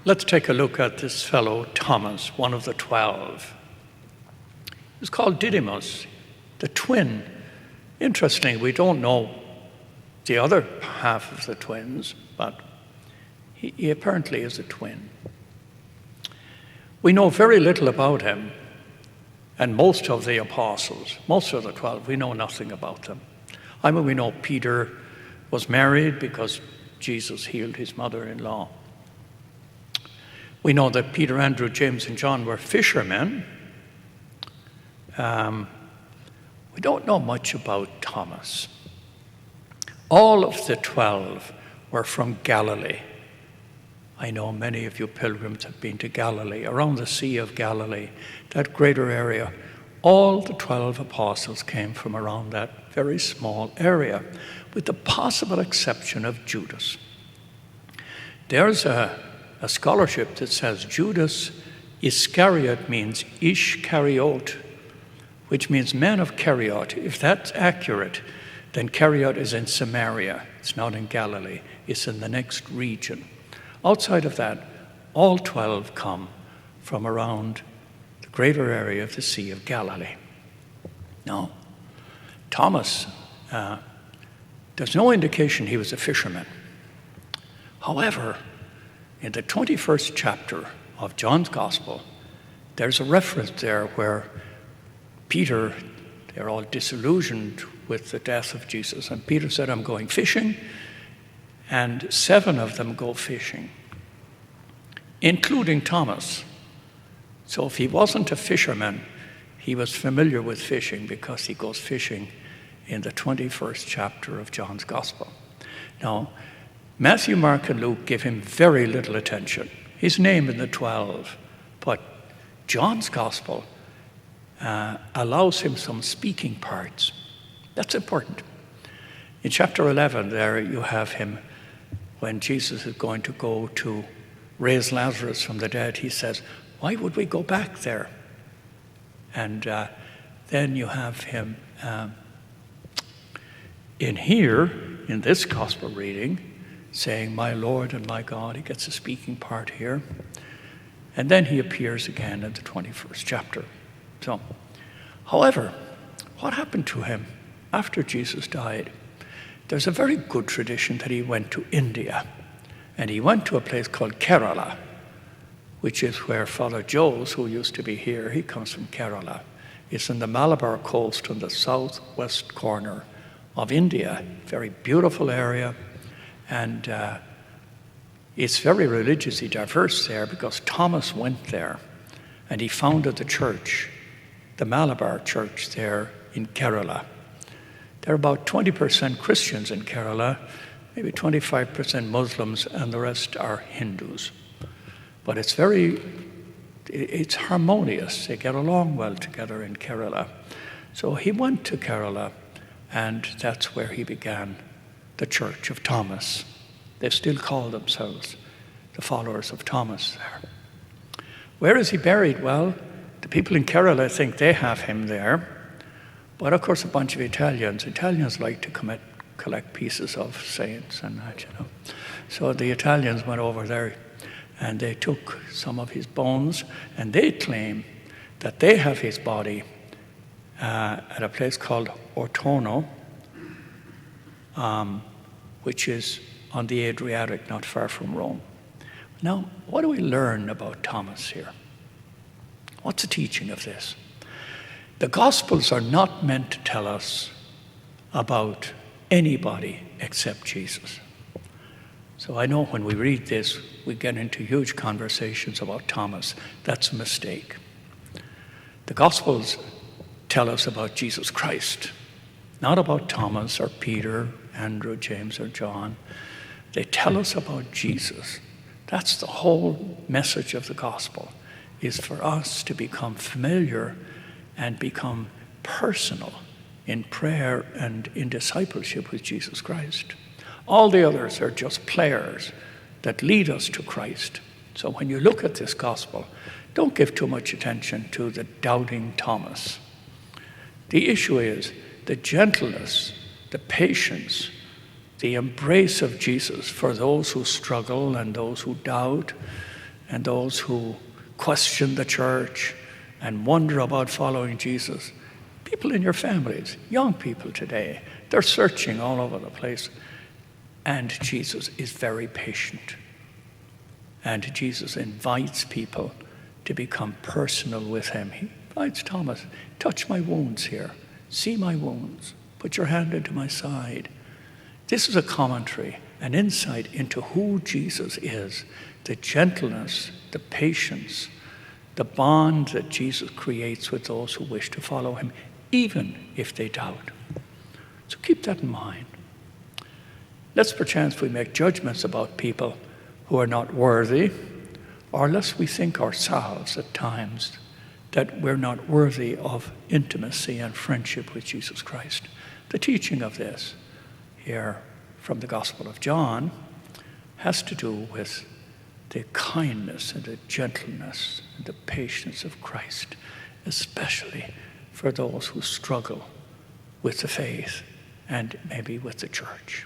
Let's take a look at this fellow, Thomas, one of the 12. He's called Didymus, the twin. Interestingly, we don't know the other half of the twins, but he apparently is a twin. We know very little about him, and most of the apostles, most of the 12, we know nothing about them. I mean, we know Peter was married because Jesus healed his mother-in-law. We know that Peter, Andrew, James, and John were fishermen. We don't know much about Thomas. All of the 12 were from Galilee. I know many of you pilgrims have been to Galilee, around the Sea of Galilee, that greater area. All the 12 apostles came from around that very small area, with the possible exception of Judas. There's a scholarship that says Judas Iscariot means Ish-Cariot, which means man of Cariot. If that's accurate, then Cariot is in Samaria. It's not in Galilee. It's in the next region. Outside of that, all 12 come from around the greater area of the Sea of Galilee. Now, Thomas, there's no indication he was a fisherman. However, in the 21st chapter of John's Gospel, there's a reference there where Peter, they're all disillusioned with the death of Jesus, and Peter said, I'm going fishing, and 7 of them go fishing, including Thomas. So if he wasn't a fisherman, he was familiar with fishing because he goes fishing in the 21st chapter of John's Gospel. Now, Matthew, Mark, and Luke give him very little attention. His name in the 12, but John's Gospel allows him some speaking parts. That's important. In chapter 11 there you have him when Jesus is going to go to raise Lazarus from the dead. He says, why would we go back there? And then you have him in here, in this gospel reading, saying, my Lord and my God. He gets a speaking part here. And then he appears again in the 21st chapter. So, however, what happened to him after Jesus died? There's a very good tradition that he went to India. And he went to a place called Kerala, which is where Father Joes, who used to be here, he comes from Kerala. It's in the Malabar coast on the southwest corner of India. Very beautiful area. And it's very religiously diverse there because Thomas went there and he founded the church, the Malabar church there in Kerala. There are about 20% Christians in Kerala, maybe 25% Muslims, and the rest are Hindus. But it's harmonious. They get along well together in Kerala. So he went to Kerala, and that's where he began the Church of Thomas. They still call themselves the followers of Thomas there. Where is he buried? Well, the people in Kerala think they have him there. But of course, a bunch of Italians like to collect pieces of saints and that, So the Italians went over there and they took some of his bones, and they claim that they have his body at a place called Ortono, which is on the Adriatic, not far from Rome. Now, what do we learn about Thomas here? What's the teaching of this? The Gospels are not meant to tell us about anybody except Jesus. So I know when we read this, we get into huge conversations about Thomas. That's a mistake. The Gospels tell us about Jesus Christ, not about Thomas or Peter, Andrew, James, or John. They tell us about Jesus. That's the whole message of the Gospel, is for us to become familiar and become personal in prayer and in discipleship with Jesus Christ. All the others are just players that lead us to Christ. So when you look at this gospel, don't give too much attention to the doubting Thomas. The issue is the gentleness, the patience, the embrace of Jesus for those who struggle and those who doubt, and those who question the church and wonder about following Jesus. People in your families, young people today, they're searching all over the place. And Jesus is very patient. And Jesus invites people to become personal with him. He invites Thomas, touch my wounds here. See my wounds. Put your hand into my side. This is a commentary, an insight into who Jesus is, the gentleness, the patience, the bond that Jesus creates with those who wish to follow him, even if they doubt. So keep that in mind. Lest perchance we make judgments about people who are not worthy, or lest we think ourselves at times that we're not worthy of intimacy and friendship with Jesus Christ. The teaching of this here from the Gospel of John has to do with the kindness and the gentleness and the patience of Christ, especially for those who struggle with the faith and maybe with the church.